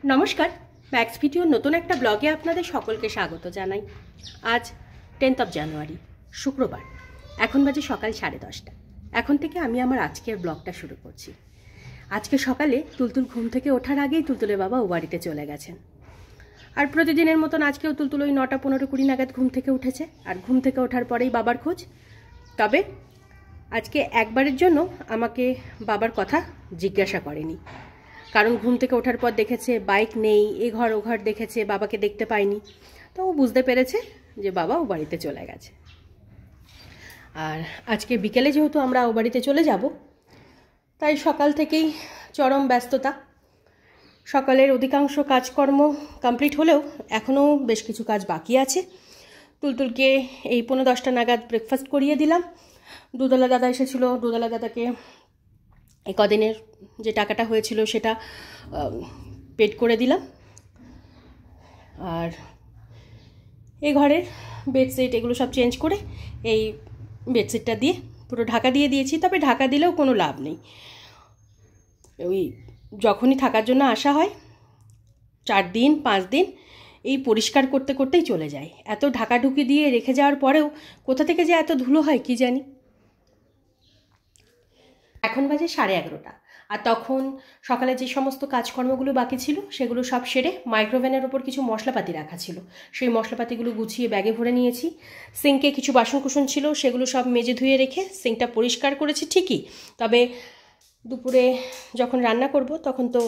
নমস্কার, ম্যাক্স ভিডিওর নতুন একটা ব্লগে আপনাদের সকলকে স্বাগত জানাই। আজ 10th জানুয়ারি, শুক্রবার। এখন বাজে সকাল 10:30। এখন থেকে আমি আমার আজকের ব্লগটা শুরু করছি। আজকে সকালে তুলতুল ঘুম থেকে ওঠার আগেই তুলতুলের বাবা ও বাড়িতে চলে গেছেন। আর প্রতিদিনের মতন আজকেও তুলতুল ওই 9টা 15-20 নাগাদ ঘুম থেকে উঠেছে। আর ঘুম থেকে ওঠার পরেই বাবার খোঁজ। তবে আজকে একবারের জন্য আমাকে বাবার কথা জিজ্ঞাসা করেনি, কারণ ঘুম থেকে ওঠার পর দেখেছে বাইক নেই, এ ঘর ও ঘর দেখেছে, বাবাকে দেখতে পায়নি। তো ও বুঝতে পেরেছে যে বাবা ও বাড়িতে চলে গেছে। আর আজকে বিকেলে যেহেতু আমরা ও বাড়িতে চলে যাব, তাই সকাল থেকেই চরম ব্যস্ততা। সকালের অধিকাংশ কাজকর্ম কমপ্লিট হলেও এখনও বেশ কিছু কাজ বাকি আছে। তুলতুলকে এই 15-10টা নাগাদ ব্রেকফাস্ট করিয়ে দিলাম। দুধওয়ালা দাদা এসেছিলো। দুধওয়ালা দাদাকে এই কদিনের যে টাকাটা হয়েছিল সেটা পেড করে দিলাম। আর এই ঘরের বেডশিট এগুলো সব চেঞ্জ করে এই বেডশিটটা দিয়ে পুরো ঢাকা দিয়ে দিয়েছি। তবে ঢাকা দিলেও কোনো লাভ নেই, ওই যখনই থাকার জন্য আসা হয় 4 দিন 5 দিন এই পরিষ্কার করতে করতেই চলে যায়। এত ঢাকাঢুকি দিয়ে রেখে যাওয়ার পরেও কোথা থেকে যে এত ধুলো হয় কি জানি। এখন বাজে 11:30, আর তখন সকালে যে সমস্ত কাজকর্মগুলো বাকি ছিল সেগুলো সব সেরে মাইক্রোওভেনের ওপর কিছু মশলাপাতি রাখা ছিল, সেই মশলাপাতিগুলো গুছিয়ে ব্যাগে ভরে নিয়েছি। সিঙ্কে কিছু বাসনকুসন ছিল, সেগুলো সব মেজে ধুয়ে রেখে সিঙ্কটা পরিষ্কার করেছি ঠিকই, তবে দুপুরে যখন রান্না করব তখন তো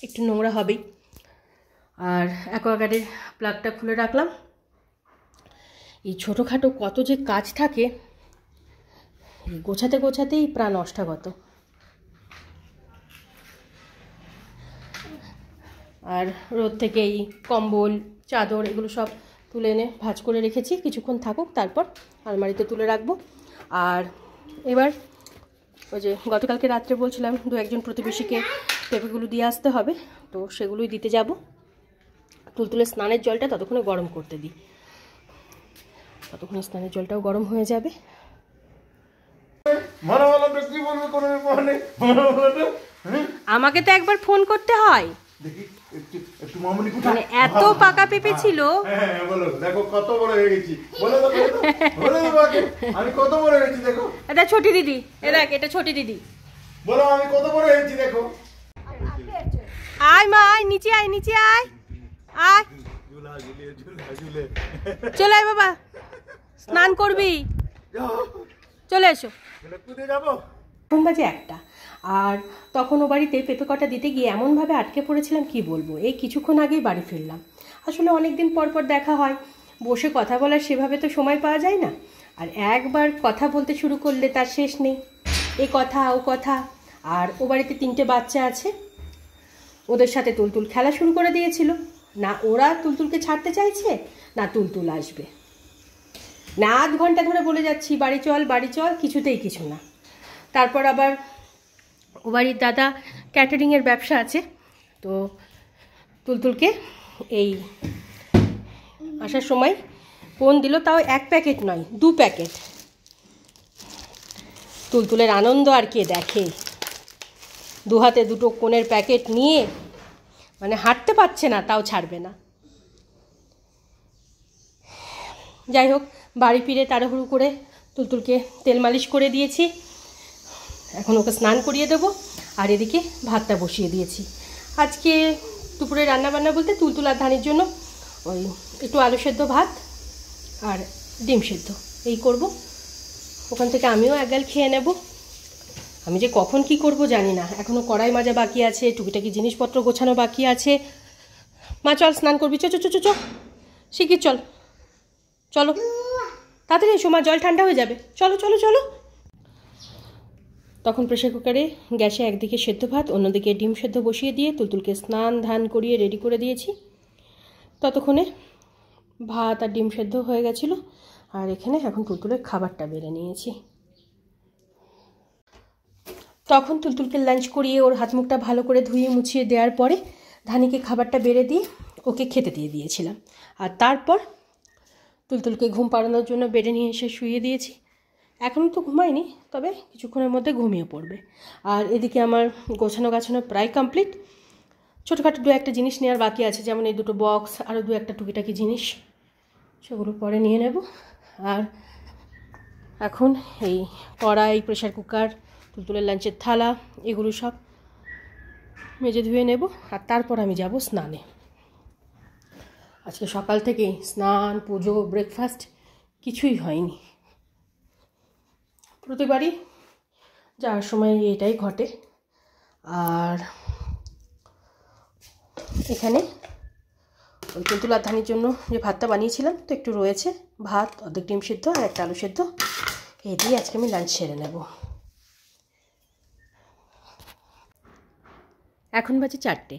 একটু নোংরা হবেই। আর অ্যাকোয়াগার্ডের প্লাগটা খুলে রাখলাম। এই ছোটোখাটো কত যে কাজ থাকে, গোছাতে গোছাতেই প্রাণ অষ্টাগত। আর রোদ থেকে এই কম্বল চাদর এগুলো সব তুলে এনে ভাঁজ করে রেখেছি, কিছুক্ষণ থাকুক, তারপর আলমারিতে তুলে রাখবো। আর এবার ওই যে গতকালকে রাত্রে বলছিলাম 2-1 প্রতিবেশীকে পেঁপেগুলো দিয়ে আসতে হবে, তো সেগুলোই দিতে যাব। তুলতুলের স্নানের জলটা ততক্ষণে গরম করতে দিই, ততক্ষণে স্নানের জলটাও গরম হয়ে যাবে। আমাকে তো একবার ফোন করতে হয়। মানে এত পাকা পেঁপে ছিল। দেখো কত বড় হয়ে গেছি, আমি কত বড় হয়েছি দেখো। এটা ছোটি দিদি, এ দেখ এটা ছোটি দিদি। বলো আমি কত বড় হয়েছি দেখো। আয় মা আয়, নিচে আয়, নিচে আয়, আয় চলে আয় বাবা, স্নান করবি, চলে এসো। এখন বাজে 1টা, আর তখন ও বাড়িতে পেঁপে কটা দিতে গিয়ে এমনভাবে আটকে পড়েছিলাম কি বলবো। এই কিছুক্ষণ আগেই বাড়ি ফিরলাম। আসলে অনেক দিন পর পর দেখা হয়, বসে কথা বলার সেভাবে তো সময় পাওয়া যায় না। আর একবার কথা বলতে শুরু করলে তার শেষ নেই, এ কথা ও কথা। আর ও বাড়িতে 3টে বাচ্চা আছে, ওদের সাথে তুলতুল খেলা শুরু করে দিয়েছিল। না ওরা তুলতুলকে ছাড়তে চাইছে, না তুলতুল আসবে। না আধ ঘন্টা ধরে বলে যাচ্ছি বাড়ি চল বাড়ি চল, কিছুতেই কিছু না। তারপর আবার ও বাড়ির দাদা ক্যাটারিংয়ের ব্যবসা আছে, তো তুলতুলকে এই আসার সময় কোন দিল, তাও 1 প্যাকেট নয় 2 প্যাকেট। তুলতুলের আনন্দ আর কে দেখে, 2 হাতে 2টো কোণের প্যাকেট নিয়ে মানে হাঁটতে পারছে না, তাও ছাড়বে না। যাই হোক, বাড়ি ফিরে তাড়াহুড়ো করে তুলতুলকে তেল মালিশ করে দিয়েছি, এখন ওকে স্নান করিয়ে দেবো। আর এদিকে ভাতটা বসিয়ে দিয়েছি। আজকে দুপুরে রান্নাবান্না বলতে তুলতুল আর ধানির জন্য ওই একটু আলু সেদ্ধ ভাত আর ডিম সেদ্ধ এই করব। ওখান থেকে আমিও একগাল খেয়ে নেব। আমি যে কখন কি করব জানি না, এখনও কড়াই মাজা বাকি আছে, টুকিটাকি জিনিসপত্র গোছানো বাকি আছে। মা চল স্নান করবি, চ চ চ চ শিগগির চল, চলো তাড়াতাড়ি এসো মা, জল ঠান্ডা হয়ে যাবে, চলো চলো চলো। তখন প্রেসার কুকারে গ্যাসে একদিকে সেদ্ধ ভাত, অন্যদিকে ডিম সেদ্ধ বসিয়ে দিয়ে তুলতুলকে স্নান ধান করিয়ে রেডি করে দিয়েছি। ততক্ষণে ভাত আর ডিম সেদ্ধ হয়ে গেছিলো। আর এখানে এখন তুলতুলের খাবারটা বেড়ে নিয়েছি। তখন তুলতুলকে লাঞ্চ করিয়ে ওর হাত মুখটা ভালো করে ধুয়ে মুছিয়ে দেওয়ার পরে ধানিকে খাবারটা বেড়ে দিয়ে ওকে খেতে দিয়ে দিয়েছিলাম। আর তারপর তুলতুলকে ঘুম পাড়ানোর জন্য বেডে নিয়ে এসে শুইয়ে দিয়েছি। এখনও তো ঘুমায়নি, তবে কিছুক্ষণের মধ্যে ঘুমিয়ে পড়বে। আর এদিকে আমার গোছানো গাছানো প্রায় কমপ্লিট। ছোটোখাটো দু একটা জিনিস নেওয়ার বাকি আছে, যেমন এই দুটো বক্স, আরও দু একটা টুকিটাকি জিনিস, সেগুলো পরে নিয়ে নেব। আর এখন এই কড়াই, প্রেশার কুকার, তুলতুলের লাঞ্চের থালা, এগুলো সব মেজে ধুয়ে নেব। আর তারপর আমি যাব স্নানে। আজকে সকাল থেকেই স্নান, পুজো, ব্রেকফাস্ট কিছুই হয়নি। প্রতিবারই যাওয়ার সময় এটাই ঘটে। আর এখানে ওই তুলতুলার ধানির জন্য যে ভাতটা বানিয়েছিলাম তো একটু রয়েছে, ভাত, অর্ধেক ডিম সিদ্ধ আর একটা আলু সিদ্ধ, এই দিয়ে আজকে আমি লাঞ্চ সেরে নেব। এখন বাজে 4টে।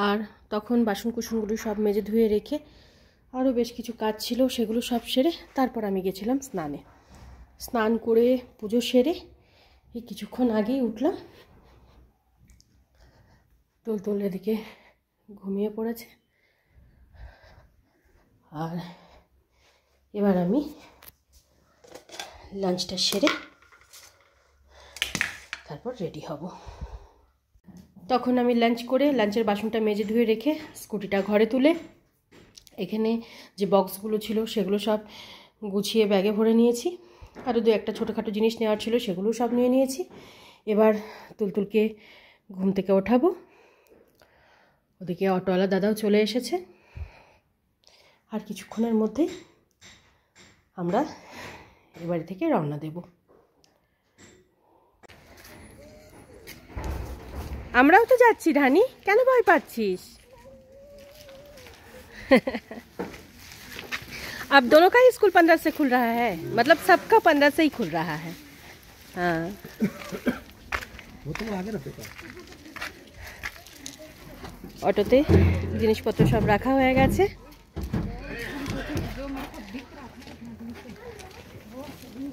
আর তখন বাসন কুসনগুলো সব মেজে ধুয়ে রেখে আরও বেশ কিছু কাজ ছিল, সেগুলো সব সেরে তারপর আমি গেছিলাম স্নানে। স্নান করে পুজো সেরে এই কিছুক্ষণ আগেই উঠলাম। তুলতুল এদিকে ঘুমিয়ে পড়েছে। আর এবার আমি লাঞ্চটা সেরে তারপর রেডি হব। তখন আমি লাঞ্চ করে লাঞ্চের বাসনটা মেজে ধুয়ে রেখে স্কুটিটা ঘরে তুলে এখানে যে বক্সগুলো ছিল সেগুলো সব গুছিয়ে ব্যাগে ভরে নিয়েছি। আরও দু একটা ছোটোখাটো জিনিস নেওয়ার ছিল, সেগুলো সব নিয়ে নিয়েছি। এবার তুলতুলকে ঘুম থেকে ওঠাবো। ওদিকে অটোওয়ালা দাদাও চলে এসেছে। আর কিছুক্ষণের মধ্যেই আমরা এ বাড়ি থেকে রওনা দেব। আমরাও তো যাচ্ছি ধানি, কেন ভয় পাচ্ছিস? अब दोनों का ही स्कूल 15 से खुल रहा है, मतलब सबका 15 से ही खुल रहा है। हाँ, वो तो आगे रखेगा। অটোতে জিনিসপত্র সব রাখা হয়ে গেছে।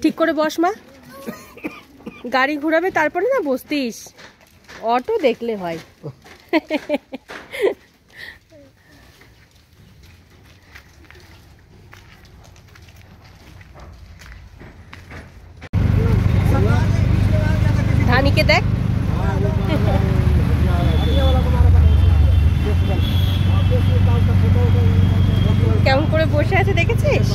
ঠিক করে বস মা, গাড়ি ঘোরাবে তারপরে না বসতিস, অটো দেখলে হয়। ধানিকে দেখ, কেমন করে বসে আছে দেখেছিস?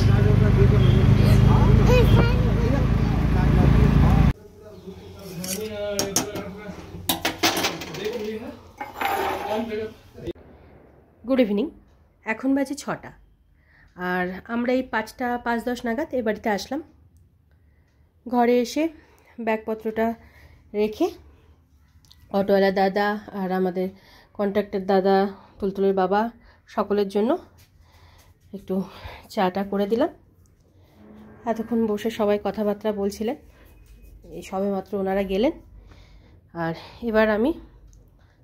Good evening. এখন বাজে 6টা। আর আমরা এই 5টা 5:10 নাগাদ এ বাড়িতে আসলাম। ঘরে এসে ব্যাগপত্রটা রেখে অটোওয়ালা দাদা আর আমাদের কন্ট্রাক্টর দাদা, তুলতুলের বাবা, সকলের জন্য একটু চাটা করে দিলাম। এতক্ষণ বসে সবাই কথাবার্তা বলছিলেন, এই সবে মাত্র ওনারা গেলেন। আর এবার আমি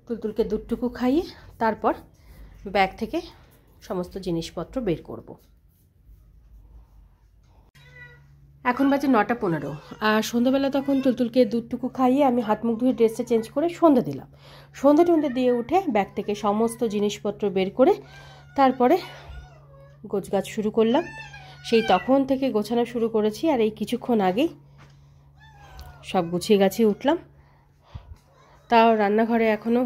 তুলতুলকে দুধটুকু খাইয়ে তারপর ব্যাগ থেকে সমস্ত জিনিসপত্র বের করব। এখন বাজে 9:15। আর সন্ধ্যাবেলা তখন তুলতুলকে দুধটুকু খাইয়ে আমি হাত মুখ ধুয়ে ড্রেসটা চেঞ্জ করে সন্ধ্যা দিলাম। সন্ধ্যা টন্ধে দিয়ে উঠে ব্যাগ থেকে সমস্ত জিনিসপত্র বের করে তারপরে গোছগাছ শুরু করলাম। সেই তখন থেকে গোছানো শুরু করেছি। আর এই কিছুক্ষণ আগেই সব গুছিয়ে গাছিয়ে উঠলাম। তাও রান্নাঘরে এখনও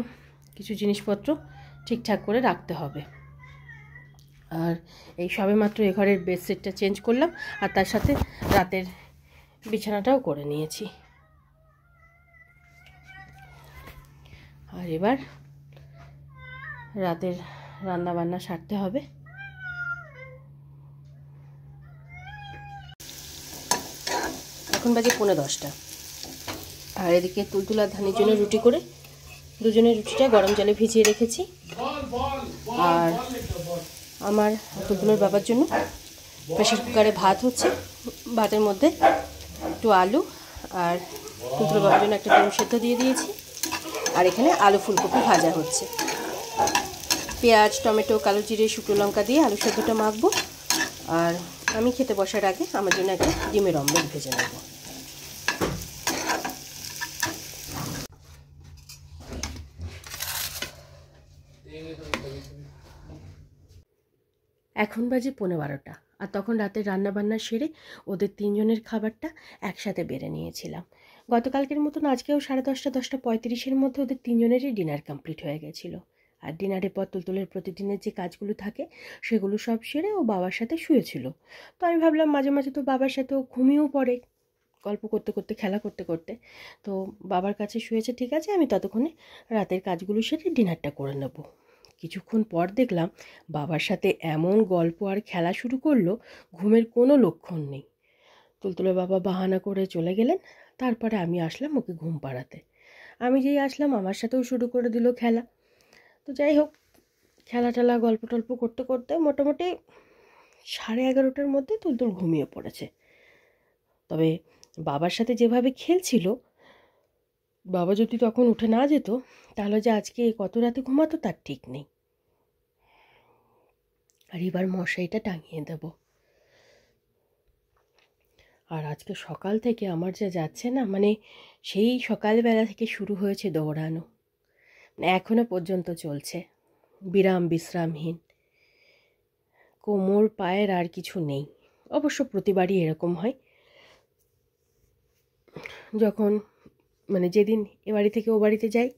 কিছু জিনিসপত্র ঠিকঠাক করে রাখতে হবে। আর এই সবে মাত্র এ ঘরের বেডশিটটা চেঞ্জ করলাম, আর তার সাথে রাতের বিছানাটাও করে নিয়েছি। আর এবার রাতের রান্না বান্না সারতে হবে। এখন বাজে 9:15। আর এদিকে তুলতুল আর ধানির জন্য রুটি করে দুজনের রুটিটা গরম জলে ভিজিয়ে রেখেছি। আর আমার তুলতুলের বাবার জন্য প্রেশার কুকারে ভাত হচ্ছে। ভাতের মধ্যে একটু আলু আর তুলতুলের বাবার জন্য একটা ডিম সেদ্ধ দিয়ে দিয়েছি। আর এখানে আলু ফুলকপি ভাজা হচ্ছে। পেঁয়াজ, টমেটো, কালো জিরে, শুকনো লঙ্কা দিয়ে আলু সেদ্ধটা মাখবো। আর আমি খেতে বসার আগে আমার জন্য একটা ডিমের অমলেট ভেজে নেব। এখন বাজে 12:15। আর তখন রাতে রান্নাবান্না সেরে ওদের 3জনের খাবারটা একসাথে বেড়ে নিয়েছিলাম। গতকালকের মতন আজকেও 10:30 10:35 মধ্যে ওদের 3জনেরই ডিনার কমপ্লিট হয়ে গেছিলো। আর ডিনারের পর তুলতুলের প্রতিদিনের যে কাজগুলো থাকে সেগুলো সব সেরে ও বাবার সাথে শুয়েছিল। তো আমি ভাবলাম মাঝে মাঝে তো বাবার সাথে ও ঘুমিয়েও পড়ে গল্প করতে করতে, খেলা করতে করতে। তো বাবার কাছে শুয়েছে, ঠিক আছে, আমি ততক্ষণে রাতের কাজগুলো সেরে ডিনারটা করে নেব। কিছুক্ষণ পর দেখলাম বাবার সাথে এমন গল্প আর খেলা শুরু করলো, ঘুমের কোনো লক্ষণ নেই। তুলতুলের বাবা বাহানা করে চলে গেলেন। তারপরে আমি আসলাম ওকে ঘুম পাড়াতে। আমি যেই আসলাম আমার সাথেও শুরু করে দিল খেলা। তো যাই হোক, খেলা টেলা গল্প টল্প করতে করতে মোটামুটি 11:30টার মধ্যে তুলতুল ঘুমিয়ে পড়েছে। তবে বাবার সাথে যেভাবে খেলছিল, বাবা যদি তখন উঠে না যেত তাহলে যে আজকে কত রাতে ঘুমাতো তার ঠিক নেই। আর এবার মশারিটা টাঙিয়ে দেব। আর আজকে সকাল থেকে আমার যা যাচ্ছে না, মানে সেই সকালবেলা থেকে শুরু হয়েছে দৌড়ানো, এখনো পর্যন্ত চলছে, বিশ্রামহীন। কোমর পায়ের আর কিছু নেই। অবশ্য প্রতিবারই এরকম হয়, যখন মানে যেদিন এ বাড়ি থেকে ও বাড়িতে যাই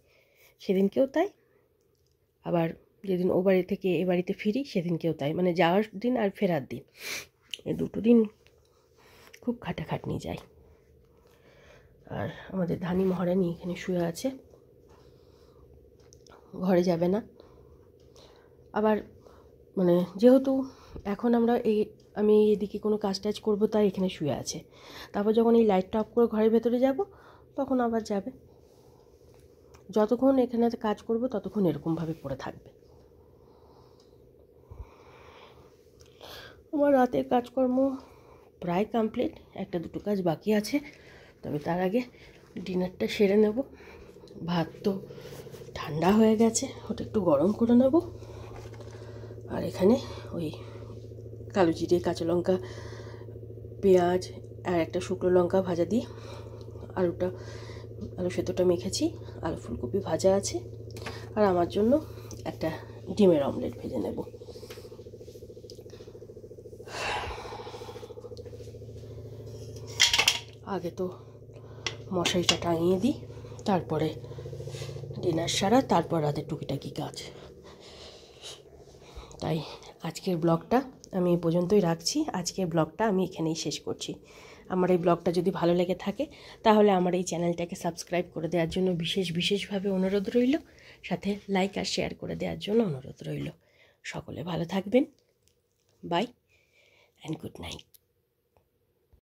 সেদিনকেও তাই, আবার যেদিন ও বাড়ি থেকে এ বাড়িতে ফিরি সেদিনকেও তাই। মানে যাওয়ার দিন আর ফেরার দিন, এই দুটো দিন খুব খাটাখাটনি যায়। আর আমাদের ধানি মহারানী এখানে শুয়ে আছে, ঘরে যাবে না। আবার মানে যেহেতু এখন আমি এদিকে কোনো কাজ টাজ করবো, তাই এখানে শুয়ে আছে। তারপর যখন এই লাইটটা অফ করে ঘরের ভেতরে যাব তখন আবার যাবে। যতক্ষণ এখানে কাজ করব ততক্ষণ এরকমভাবে পড়ে থাকবে। আমার রাতের কাজকর্ম প্রায় কমপ্লিট, একটা দুটো কাজ বাকি আছে। তবে তার আগে ডিনারটা সেরে নেব। ভাত তো ঠান্ডা হয়ে গেছে, ওটা একটু গরম করে নেব। আর এখানে ওই কালো জিরে, কাঁচা লঙ্কা, পেঁয়াজ আর একটা শুকনো লঙ্কা ভাজা দিয়ে আলু সেদ্ধটা মেখেছি। আলু ফুলকপি ভাজা আছে। আর আমার জন্য একটা ডিমের অমলেট ভেজে নেব। আগে তো মশারিটা টাঙিয়ে দিই, তারপরে ডিনার সারা, তারপর রাতের টুকিটাকি কাজ। তাই আজকের ব্লগটা আমি এই পর্যন্তই রাখছি। আজকের ব্লগটা আমি এখানেই শেষ করছি। আমার এই ব্লগটা যদি ভালো লেগে থাকে তাহলে আমার এই চ্যানেলটাকে সাবস্ক্রাইব করে দেওয়ার জন্য বিশেষভাবে অনুরোধ রইল, সাথে লাইক আর শেয়ার করে দেওয়ার জন্য অনুরোধ রইল। সকলে ভালো থাকবেন। Bye and good night.